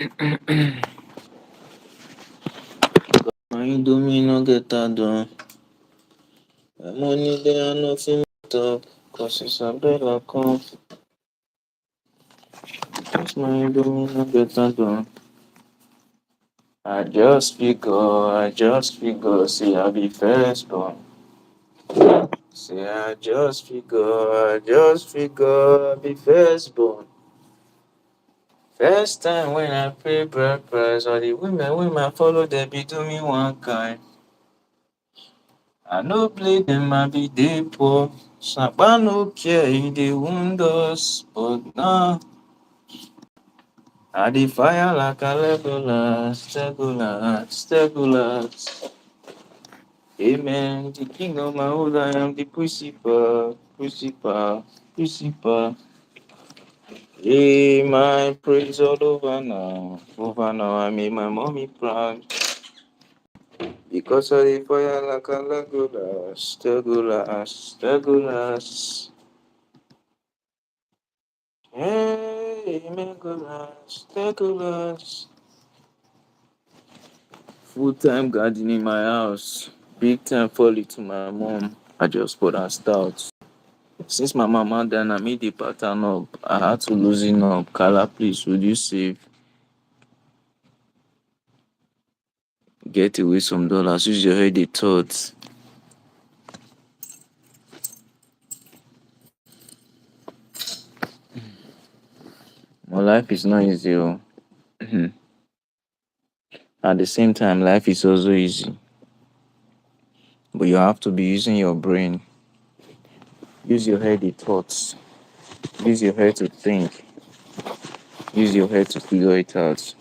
My indomie no get that done. My money there are nothing talk. Cause Isabella come. Cause my indomie no get that done. I just figure, see I be first born. Say I just figure, I be first born. First time when I pay breakfast, all the women when I follow they be do me one kind. I no play them, I be dey poor. Sapa no care, he dey wound us, but now I dey fire like a Legolas. Amen. The king of my hood, I am the Pussifer. Hey, my praise all over now. I made my mommy proud because I dey fire like a Legolas. Hey, Legolas. Full time garden in my house. Big time folly to my mom. I just put her stout. Since my mama died, I made the pattern up. I had to loosen up. Kala, please, would you save? Get away some dollars. Use your head, the thoughts. My life is not easy. Oh. At the same time, life is also easy. But you have to be using your brain. Use your head, the thoughts. Use your head to think. Use your head to figure it out.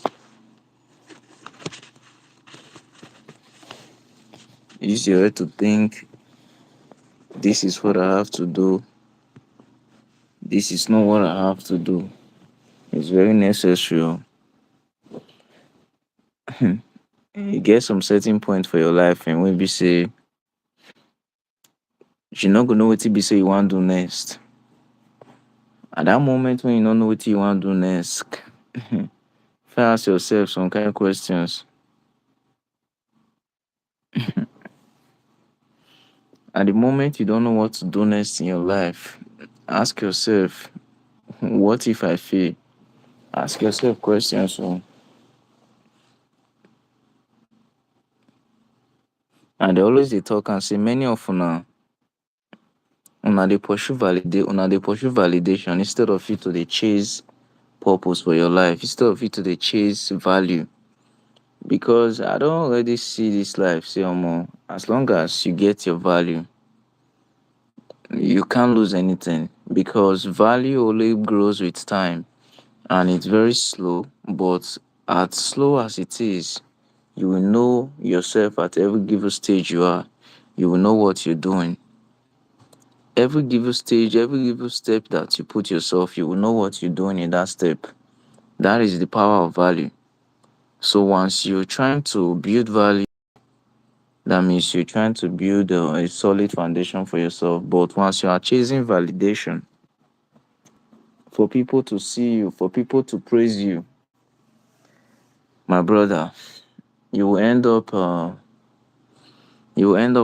Use your head to think. This is what I have to do. This is not what I have to do. It's very necessary. Oh. You get some certain point for your life and when you say you not gonna know what to be say you want to do next. At that moment when you don't know what you want to do next, ask yourself some kind of questions. At the moment you don't know what to do next in your life, ask yourself, what if I fail? Ask yourself questions. So, and they talk and say many of una dey pursue validation instead of you to dey chase purpose for your life, instead of you to dey chase value. Because I don't already see this life say as long as you get your value, you can't lose anything because value only grows with time and it's very slow, but as slow as it is, you will know yourself at every given stage you are. You will know what you're doing. Every given stage, every given step that you put yourself, you will know what you're doing in that step. That is the power of value. So once you're trying to build value, that means you're trying to build a solid foundation for yourself. But once you are chasing validation, for people to see you, for people to praise you, my brother, you will end up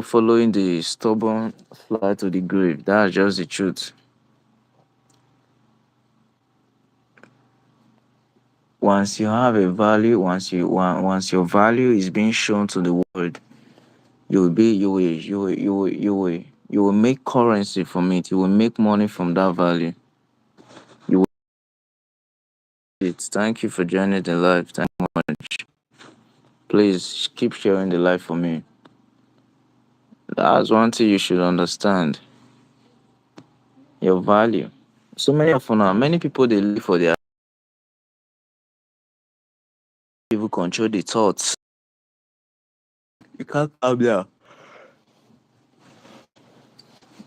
following the stubborn fly to the grave. That's just the truth. Once you have a value, once your value is being shown to the world, you will make currency from it. You will make money from that value. You will it. Thank you for joining the live. Thank you much. Please keep sharing the life for me. That's one thing you should understand. Your value. So many people they live for their people control the thoughts. You can't calm down.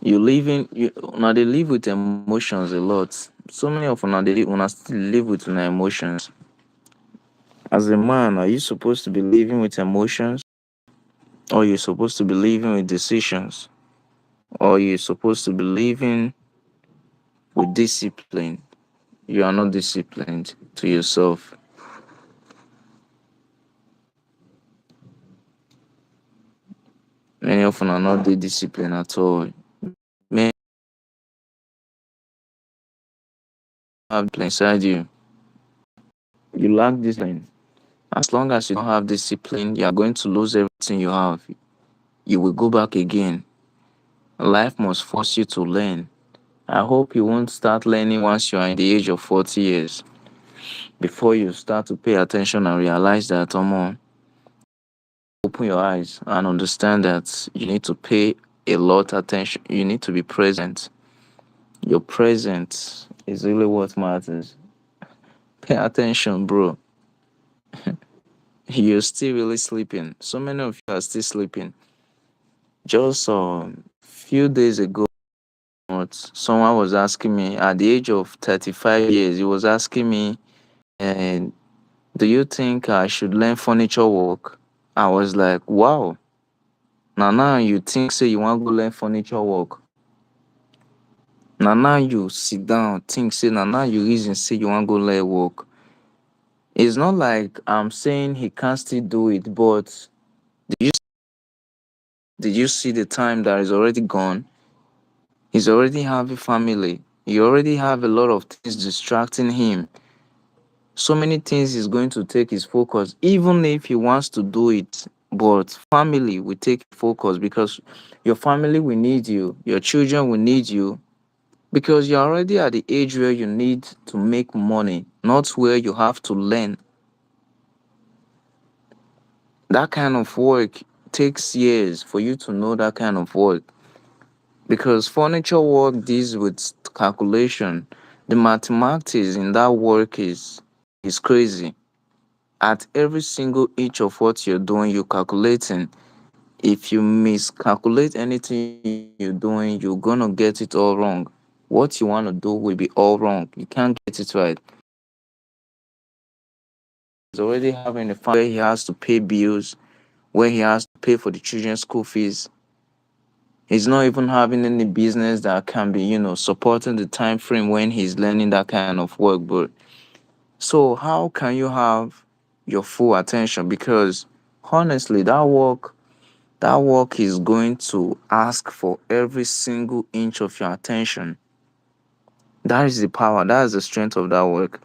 Now they live with emotions a lot. So many of now they una still live with their emotions. As a man, are you supposed to be living with emotions? Or you're supposed to be living with decisions? Or you're supposed to be living with discipline? You are not disciplined to yourself. Many of them are not the discipline at all. Many have discipline inside you. You lack discipline. As long as you don't have discipline, you are going to lose everything you have. You will go back again. Life must force you to learn. I hope you won't start learning once you are in the age of 40 years. Before you start to pay attention and realize that, open your eyes and understand that you need to pay a lot attention. You need to be present. Your presence is really what matters. Pay attention, bro. You're still really sleeping. So many of you are still sleeping. Just few days ago, someone was asking me at the age of 35 years, he was asking me, and do you think I should learn furniture work? I was like, wow. Now you think say you want to go learn furniture work. Now you sit down, think say now you reason say you want to go learn work. It's not like I'm saying he can't still do it, but did you did you see the time that is already gone? He's already have a family. He already have a lot of things distracting him. So many things is going to take his focus, even if he wants to do it. But family will take focus because your family will need you, your children will need you, because you're already at the age where you need to make money, not where you have to learn. That kind of work takes years for you to know that kind of work, because furniture work deals with calculation. The mathematics in that work is crazy. At every single inch of what you're doing, you're calculating. If you miscalculate anything you're doing, you're gonna get it all wrong. What you want to do will be all wrong. You can't get it right. He's already having a family where he has to pay bills, where he has to pay for the children's school fees. He's not even having any business that can be, supporting the time frame when he's learning that kind of work. But so how can you have your full attention? Because honestly, that work is going to ask for every single inch of your attention. That is the power, that is the strength of that work.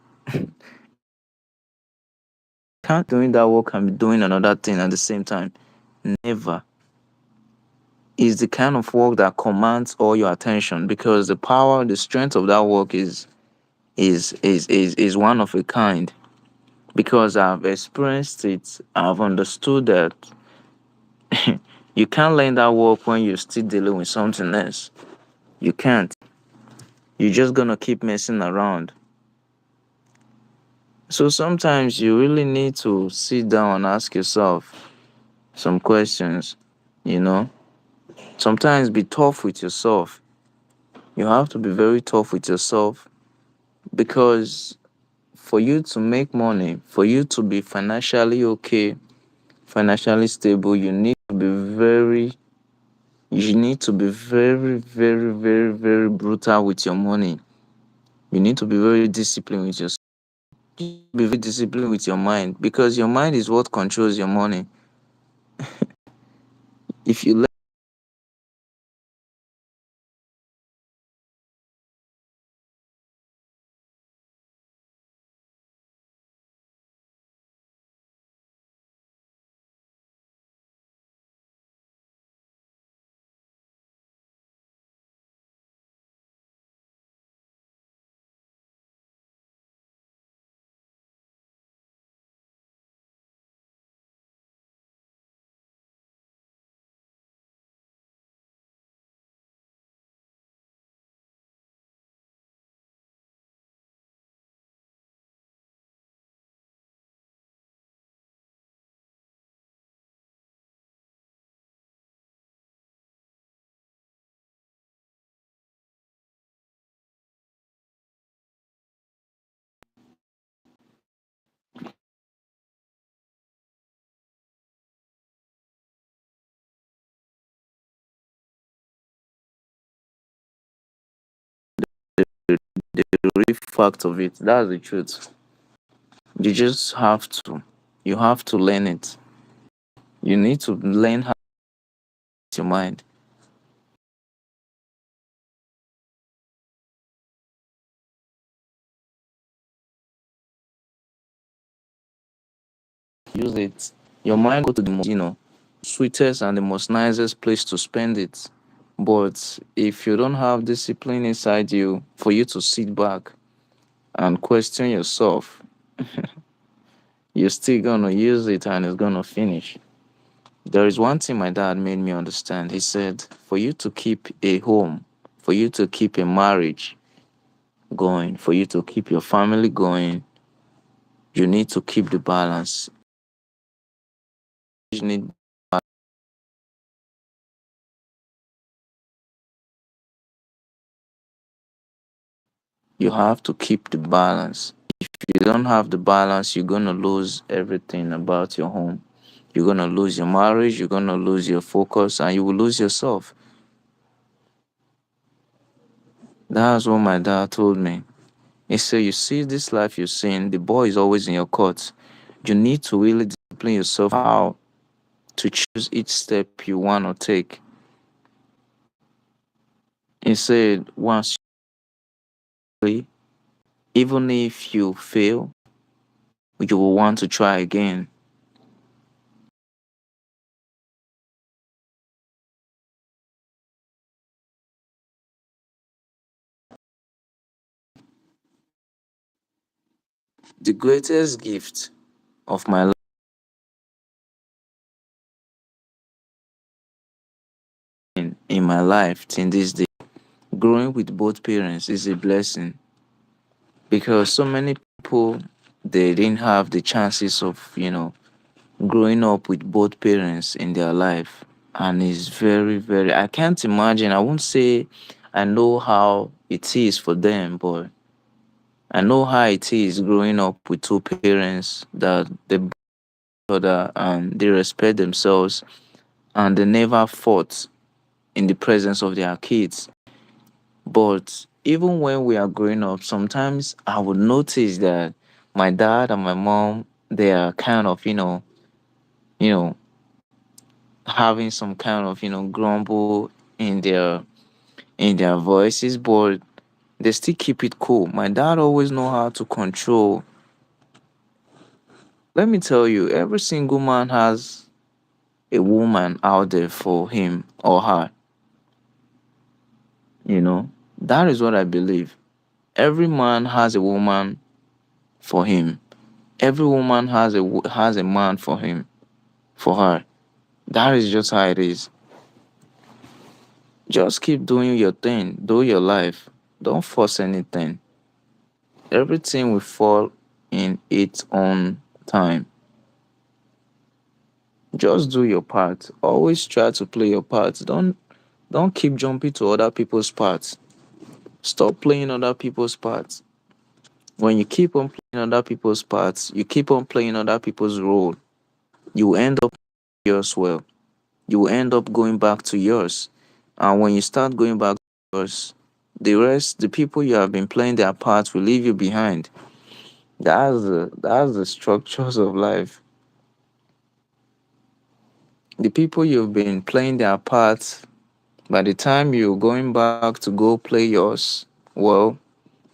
Can't doing that work and be doing another thing at the same time. Never. Is the kind of work that commands all your attention, because the power, the strength of that work is one of a kind. Because I've experienced it, I've understood that you can't learn that work when you're still dealing with something else. You can't. You're just gonna keep messing around. So sometimes you really need to sit down and ask yourself some questions, you know. Sometimes be tough with yourself. You have to be very tough with yourself, because for you to make money, for you to be financially okay, financially stable, you need to be very, very, very, very brutal with your money. You need to be very disciplined with yourself. Be very disciplined with your mind, because your mind is what controls your money. If you let the real fact of it, that's the truth. You just have to. You have to learn it. You need to learn how your mind. Use it. Your mind go to the most, sweetest and the most nicest place to spend it. But if you don't have discipline inside you for you to sit back and question yourself, you're still gonna use it and it's gonna finish. There is one thing my dad made me understand. He said, for you to keep a home, for you to keep a marriage going, for you to keep your family going, you need to keep the balance. You need, you have to keep the balance. If you don't have the balance, you're gonna lose everything about your home. You're gonna lose your marriage, you're gonna lose your focus, and you will lose yourself. That's what my dad told me. He said, you see this life you're seeing, the ball is always in your court. You need to really discipline yourself how to choose each step you want to take. He said, once you play, even if you fail, you will want to try again. The greatest gift of my life in my life till this day, growing with both parents is a blessing because so many people they didn't have the chances of, growing up with both parents in their life. And it's very, very, I can't imagine. I won't say I know how it is for them, but I know how it is growing up with two parents that they both other and they respect themselves and they never fought in the presence of their kids. But even when we are growing up, sometimes I would notice that my dad and my mom they are kind of, you know, having some kind of, grumble in their voices, but they still keep it cool. My dad always know how to control. Let me tell you, every single man has a woman out there for him or her, you know. That is what I believe. Every man has a woman for him. Every woman has a man for him, for her. That is just how it is. Just keep doing your thing, do your life. Don't force anything. Everything will fall in its own time. Just do your part. Always try to play your part. Don't keep jumping to other people's parts. Stop playing other people's parts. When you keep on playing other people's parts, you keep on playing other people's role. You end up yours well. You will end up going back to yours. And when you start going back to yours, the people you have been playing their parts will leave you behind. That's the structures of life. The people you've been playing their parts, by the time you're going back to go play yours, well,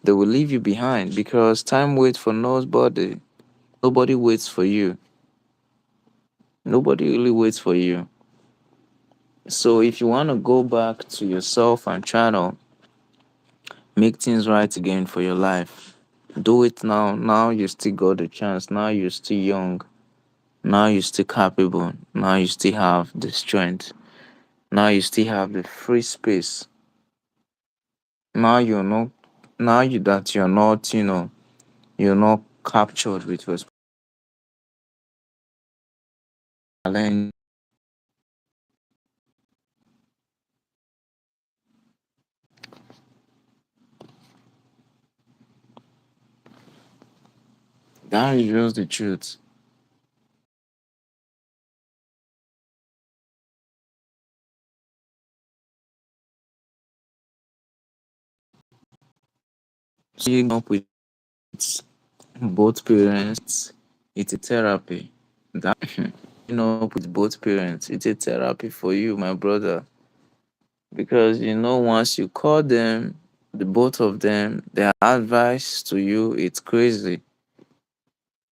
they will leave you behind because time waits for nobody. Nobody waits for you. Nobody really waits for you. So if you want to go back to yourself and try to make things right again for your life, do it now. Now you still got the chance. Now you're still young. Now you're still capable. Now you still have the strength. Now you still have the free space. Now you're not now you that you're not, you're not captured with your challenge. That is just the truth. Seeing up with both parents, it's a therapy. That up with both parents, it's a therapy for you, my brother. Because once you call them, the both of them, their advice to you, it's crazy.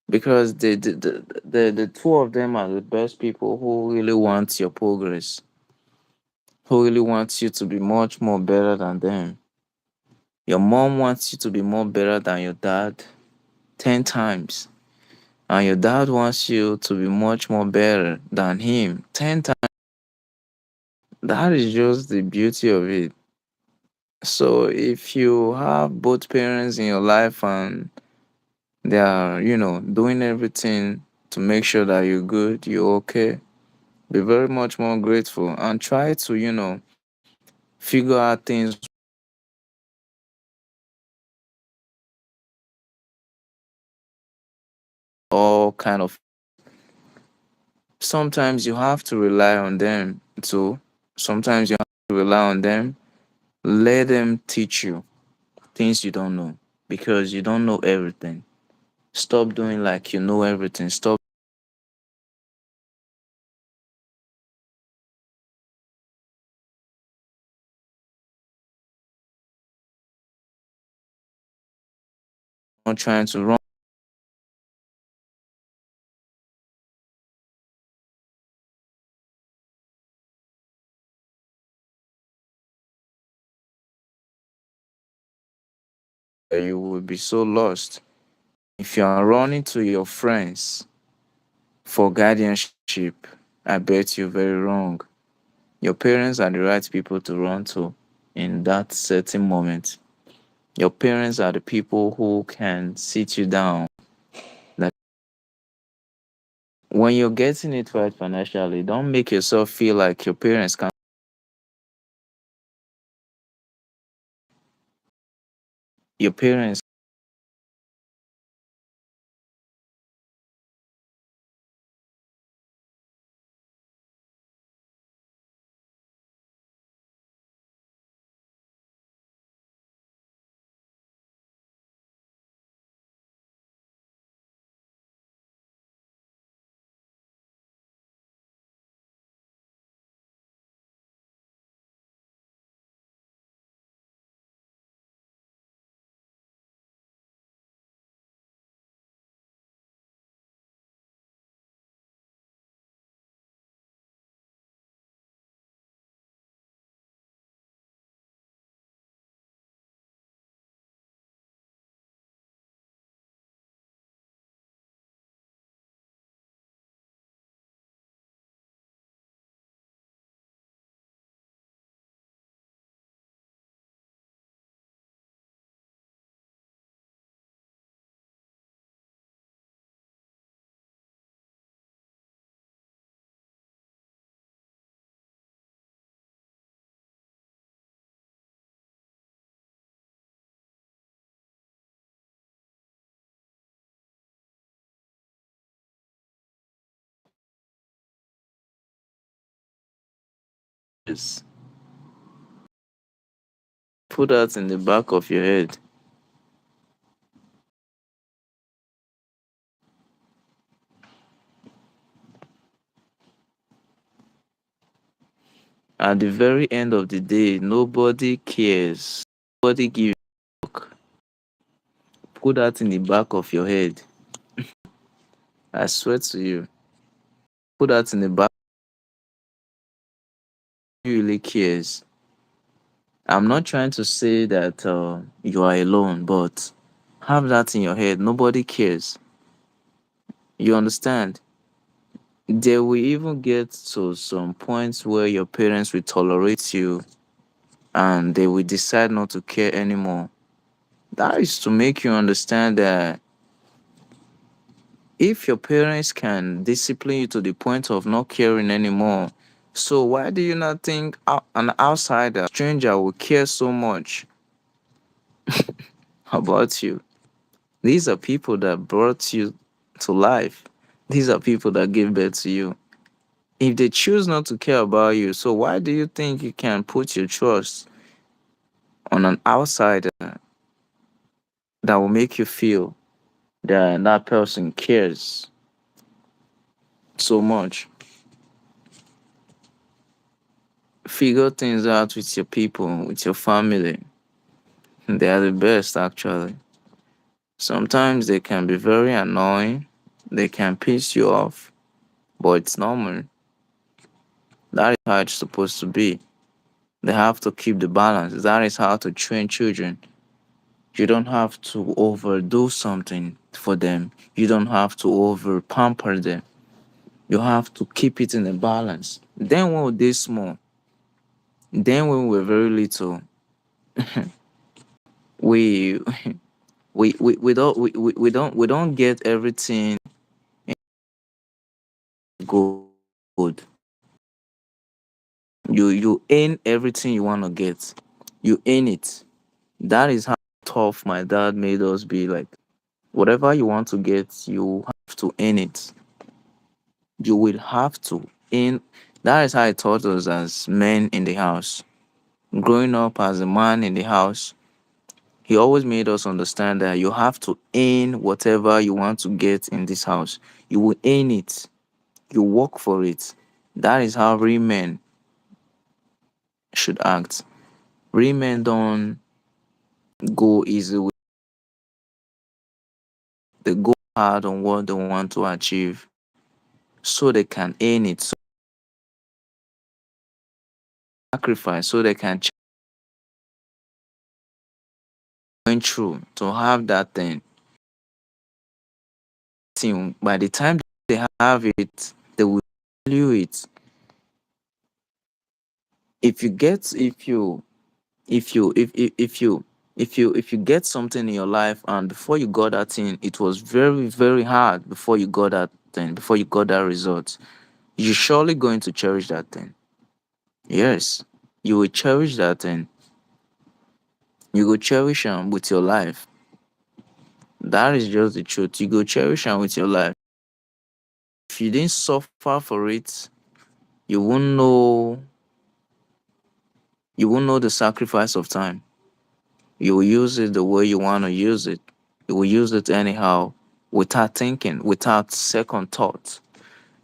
Because the two of them are the best people who really want your progress, who really wants you to be much more better than them. Your mom wants you to be more better than your dad 10 times. And your dad wants you to be much more better than him 10 times. That is just the beauty of it. So if you have both parents in your life and they are, doing everything to make sure that you're good, you're okay, be very much more grateful and try to, figure out things all kind of. Sometimes you have to rely on them too. Sometimes you have to rely on them. Let them teach you things you don't know because you don't know everything. Stop doing like you know everything. Stop not trying to run. You will be so lost. If you are running to your friends for guardianship, I bet you're very wrong. Your parents are the right people to run to in that certain moment. Your parents are the people who can sit you down. Like when you're getting it right financially, don't make yourself feel like your parents can't. Your parents just put that in the back of your head. At the very end of the day, nobody cares. Nobody gives a fuck. Put that in the back of your head. I swear to you. Put that in the back. Who really cares? I'm not trying to say that you are alone, but have that in your head. Nobody cares. You understand? There will even get to some points where your parents will tolerate you and they will decide not to care anymore. That is to make you understand that if your parents can discipline you to the point of not caring anymore, so why do you not think an outsider, stranger, will care so much about you? These are people that brought you to life. These are people that gave birth to you. If they choose not to care about you, so why do you think you can put your trust on an outsider that will make you feel that that person cares so much? figure things out with your people, with your family. They are the best actually. Sometimes they can be very annoying, they can piss you off, but it's normal. That is how it's supposed to be. They have to keep the balance. That is how to train children. You don't have to overdo something for them. You don't have to over pamper them. You have to keep it in a balance. Then when they small, then when we were very little, we we don't get everything good. You earn everything you want to get. You earn it. That is how tough my dad made us be. Like whatever you want to get, you have to earn it. You will have to earn. That is how he taught us as men in the house. Growing up as a man in the house, he always made us understand that you have to earn whatever you want to get in this house. You will earn it. You work for it. That is how real men should act. Real men don't go easy with, they go hard on what they want to achieve so they can earn it, so sacrifice, so they can going through to have that thing. By the time they have it, they will value it. If you get if you if you get something in your life and before you got that thing it was very very hard before you got that thing, before you got that result, you're surely going to cherish that thing. Yes, you will cherish that thing. You go cherish them with your life. That is just the truth. You go cherish them with your life. If you didn't suffer for it, you won't know, you won't know the sacrifice of time. You will use it the way you want to use it. You will use it anyhow, without thinking, without second thought.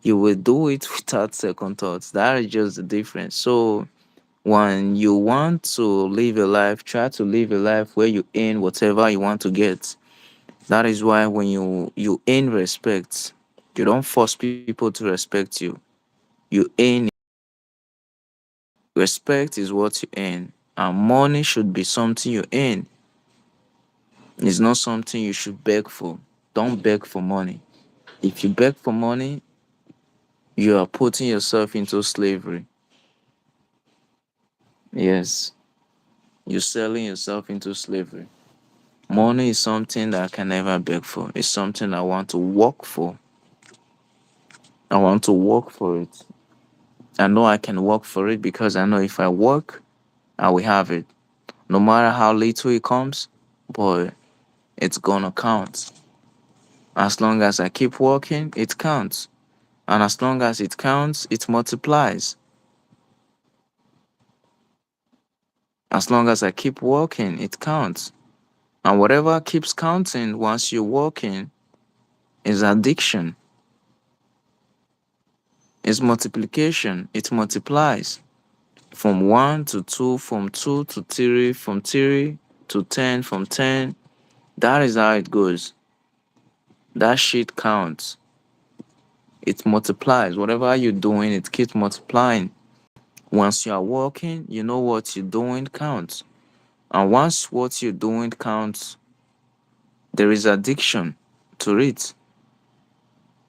You will do it without second thoughts. That is just the difference. So when you want to live a life, try to live a life where you earn whatever you want to get. That is why when you earn respect, you don't force people to respect you. You earn it. Respect is what you earn, and money should be something you earn. It's not something you should beg for. Don't beg for money. If you beg for money, you are putting yourself into slavery. Yes, you're selling yourself into slavery. Money is something that I can never beg for. It's something I want to work for. I want to work for it. I know I can work for it because I know if I work, I will have it. No matter how little it comes, but it's gonna count. As long as I keep working, it counts. And as long as it counts, it multiplies. As long as I keep working, it counts. And whatever keeps counting once you're working is addiction, is multiplication. It multiplies from 1 to 2, from 2 to 3, from 3 to 10, from 10. That is how it goes. That shit counts. It multiplies. Whatever you're doing, it keeps multiplying. Once you are working, you know what you're doing counts. And once what you're doing counts, there is addiction to it.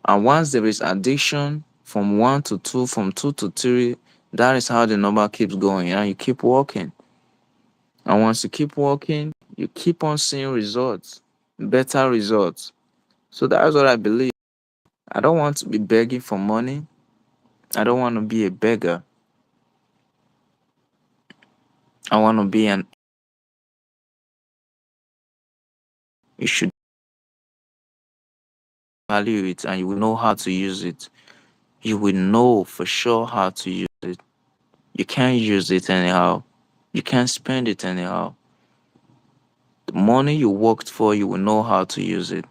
And once there is addiction from 1 to 2, from 2 to 3, that is how the number keeps going. And you keep working. And once you keep working, you keep on seeing results, better results. So that's what I believe. I don't want to be begging for money. I don't want to be a beggar. I want to be an. You should value it and you will know how to use it. You will know for sure how to use it. You can't use it anyhow. You can't spend it anyhow. The money you worked for, you will know how to use it.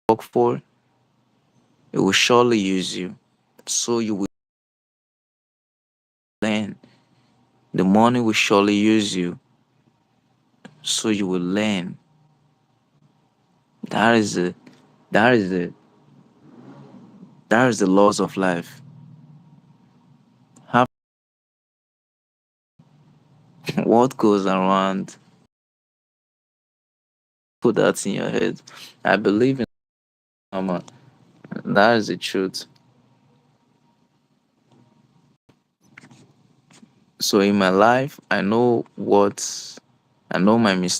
Work for, it will surely use you. So you will learn. money will surely use you, so you will learn. That is the that is the that is the laws of life. Have what goes around, put that in your head. I believe in karma. That is the truth. So in my life, I know my mistakes.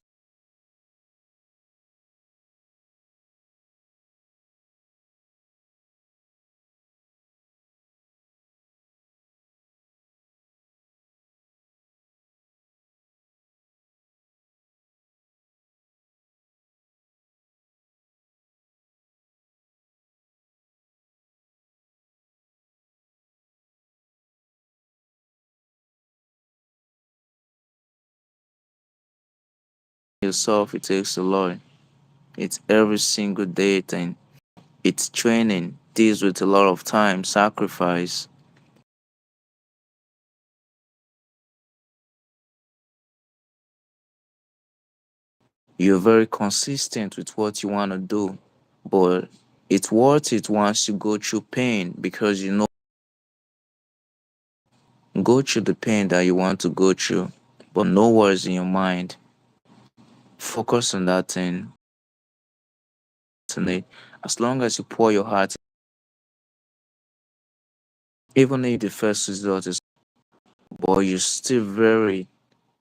Yourself, it takes a lot. It's every single day thing. It's training, deals with a lot of time, sacrifice. You're very consistent with what you want to do, but it's worth it once you go through pain, because you know, go through the pain that you want to go through, but no worries in your mind. Focus on that thing. Today, as long as you pour your heart, even if the first result is, but you're still very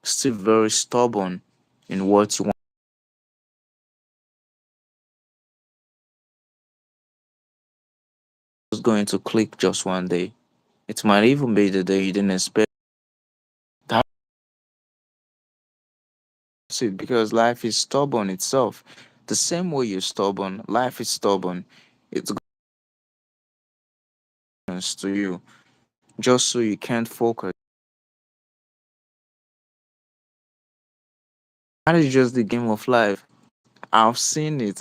stubborn in what you want. It's going to click just one day. It might even be the day you didn't expect. That's it, because life is stubborn itself. The same way you're stubborn, life is stubborn. It's happens to you just so you can't focus. That is just the game of life. I've seen it.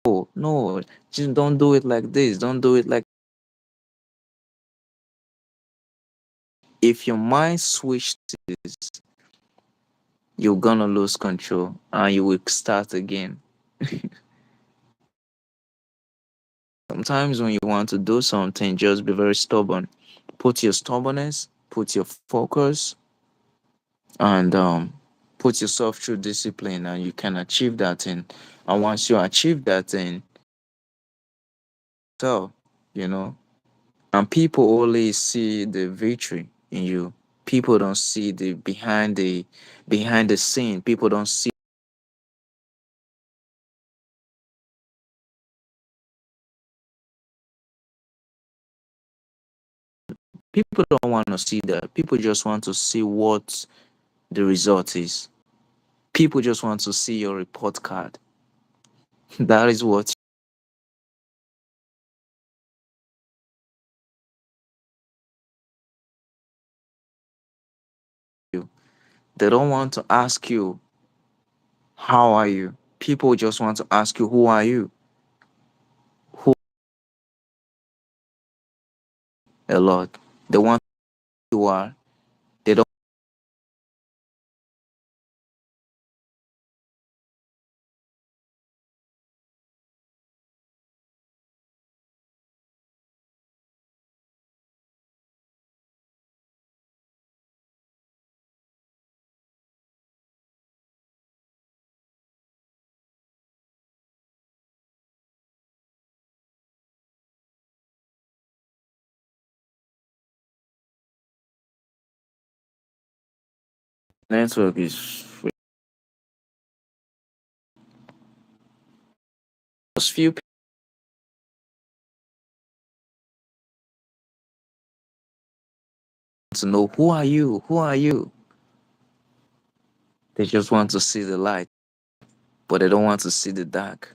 Oh, no, just don't do it like this. Don't do it like. If your mind switches, you're gonna lose control and you will start again. Sometimes when you want to do something, just be very stubborn. Put your stubbornness, put your focus, and put yourself through discipline, and you can achieve that thing. And once you achieve that thing, so you know, and people only see the victory in you. People don't see the scene. People don't see. People don't want to see that. People just want to see what the result is. People just want to see your report card. That is what you. They don't want to ask you, how are you? People just want to ask you, who are you? Who a lot. They want who you are. They don't. Network is just few people to know, who are you? Who are you? They just want to see the light, but they don't want to see the dark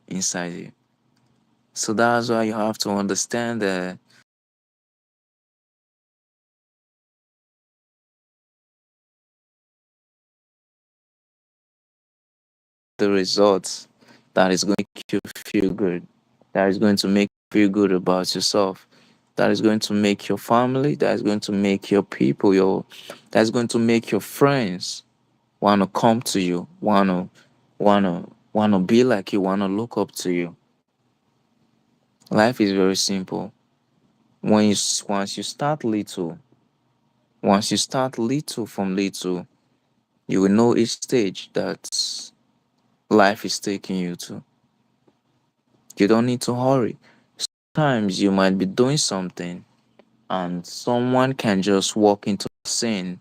inside you. So that's why you have to understand the results that is going to make you feel good. That is going to make you feel good about yourself. that is going to make your family, that is going to make your people, that's going to make your friends wanna come to you, wanna be like you, wanna look up to you. Life is very simple. Once you start little, once you start little from little, you will know each stage that life is taking you to. You don't need to hurry. Sometimes you might be doing something and someone can just walk into the scene,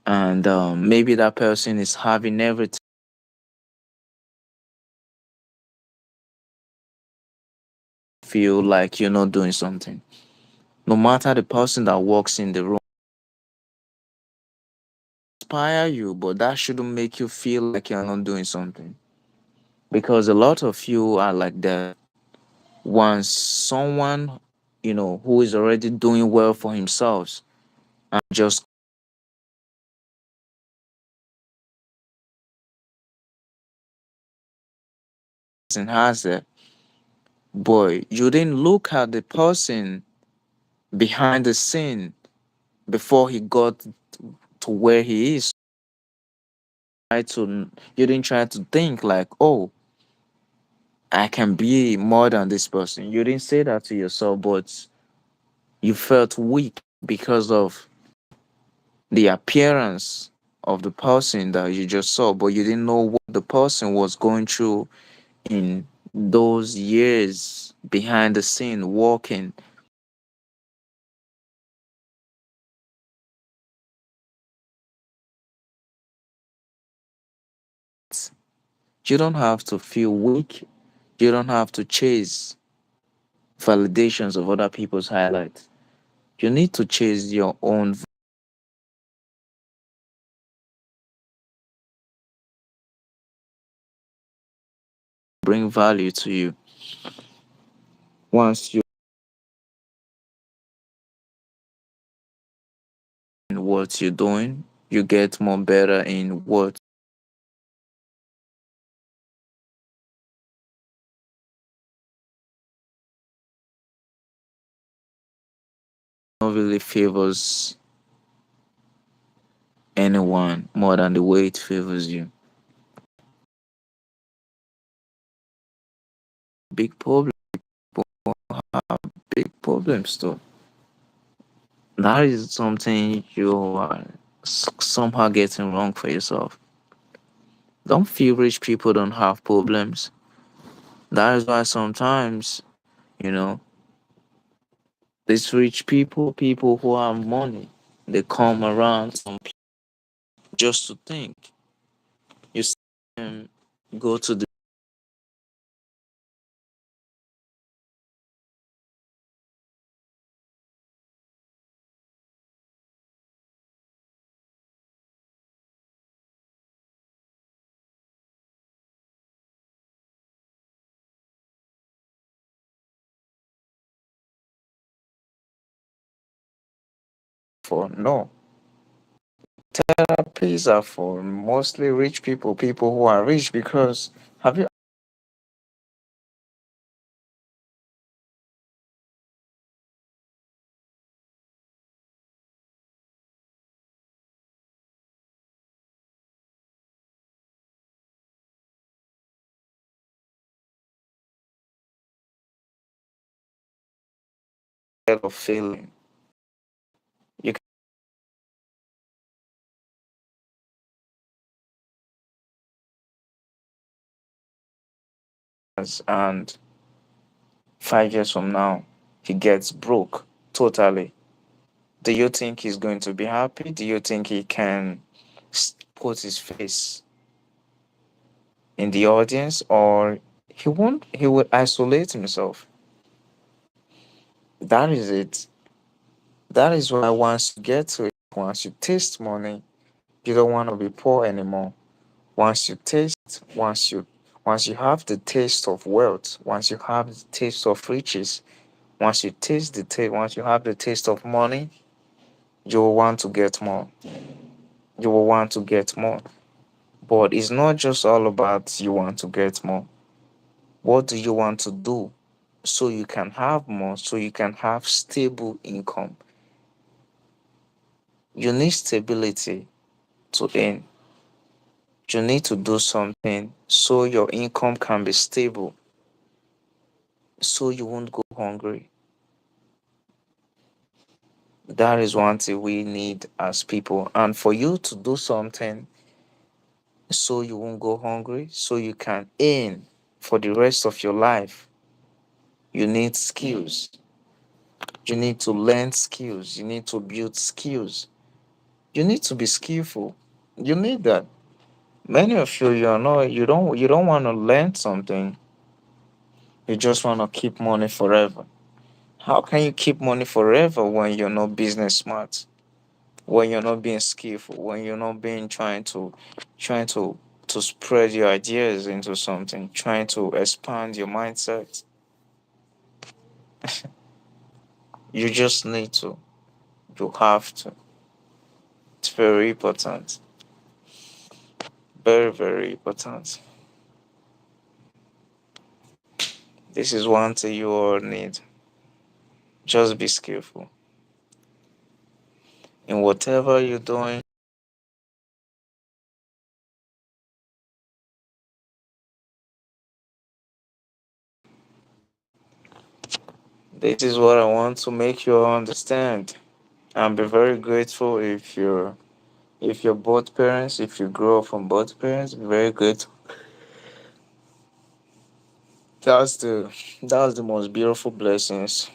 and maybe that person is having everything, feel like you're not doing something. No matter the person that walks in the room inspire you, but that shouldn't make you feel like you're not doing something. Because a lot of you are like that. Once someone, who is already doing well for himself and just has it, boy, you didn't look at the person behind the scene before he got to where he is. You didn't try to think like, oh, I can be more than this person. You didn't say that to yourself, but you felt weak because of the appearance of the person that you just saw, but you didn't know what the person was going through in those years behind the scene walking. You don't have to feel weak. You don't have to chase validations of other people's highlights. You need to chase your own, bring value to you. Once you in what you're doing, you get more better in what not really favors anyone more than the way it favors you. Big problem, big problems though. That is something you are somehow getting wrong for yourself. Don't feel rich people don't have problems. That is why sometimes, you know, these rich people who have money, they come around just to think. You see them go to the for no. Therapies are for mostly rich people who are rich because have you heard of failing? You can, and 5 years from now, he gets broke totally. Do you think he's going to be happy? Do you think he can put his face in the audience, or he won't? He will isolate himself. That is it. That is why once you get to it, once you taste money, you don't want to be poor anymore. Once you taste, once you have the taste of wealth, once you have the taste of riches, once you have the taste of money, you will want to get more. You will want to get more. But it's not just all about you want to get more. What do you want to do so you can have more, so you can have stable income. You need stability to earn. You need to do something so your income can be stable, so you won't go hungry. That is one thing we need as people. And for you to do something so you won't go hungry, so you can earn for the rest of your life, you need skills. You need to learn skills. You need to build skills. You need to be skillful. You need that. Many of you, you're not, you don't want to learn something. You just want to keep money forever. How can you keep money forever when you're not business smart? When you're not being skillful, when you're not being trying to spread your ideas into something, trying to expand your mindset. You just need to. You have to. It's very important. Very, very important. This is one thing you all need. Just be skillful. In whatever you're doing, this is what I want to make you understand. And be very grateful if you're both parents, if you grow up from both parents, be very grateful. That's the that's the most beautiful blessings.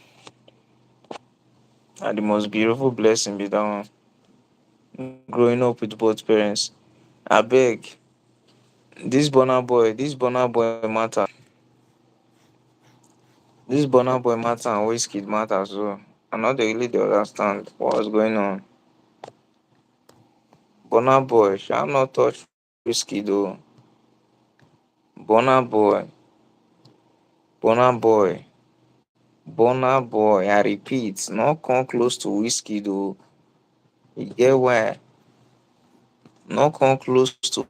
And the most beautiful blessing be that one. Growing up with both parents. I beg. This Burna Boy matter. This Burna Boy matter and Wizkid matter as well. I know they really dey understand what's going on. Burna Boy shall not touch Wizkid though. Burna Boy, Burna Boy, Burna Boy. I repeat, not come close to Wizkid though. You get why? Not come close to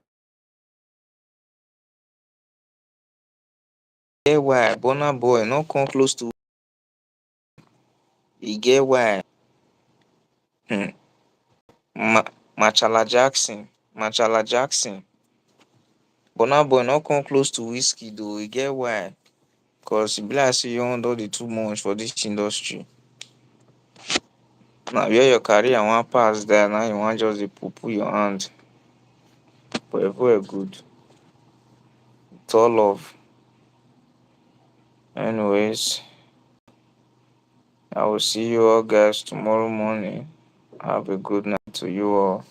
get why? Burna Boy, not come close to. You get why? Hmm. Machala Jackson, Machala Jackson. Burna Boy, not come close to Wizkid though. You get why? Cause e be like say you wan don dey too much for this industry. Na where your career wan pass there, now you wan just dey put your hand. But everywhere good. It's all love. Anyways, I will see you all guys tomorrow morning. Have a good night to you all.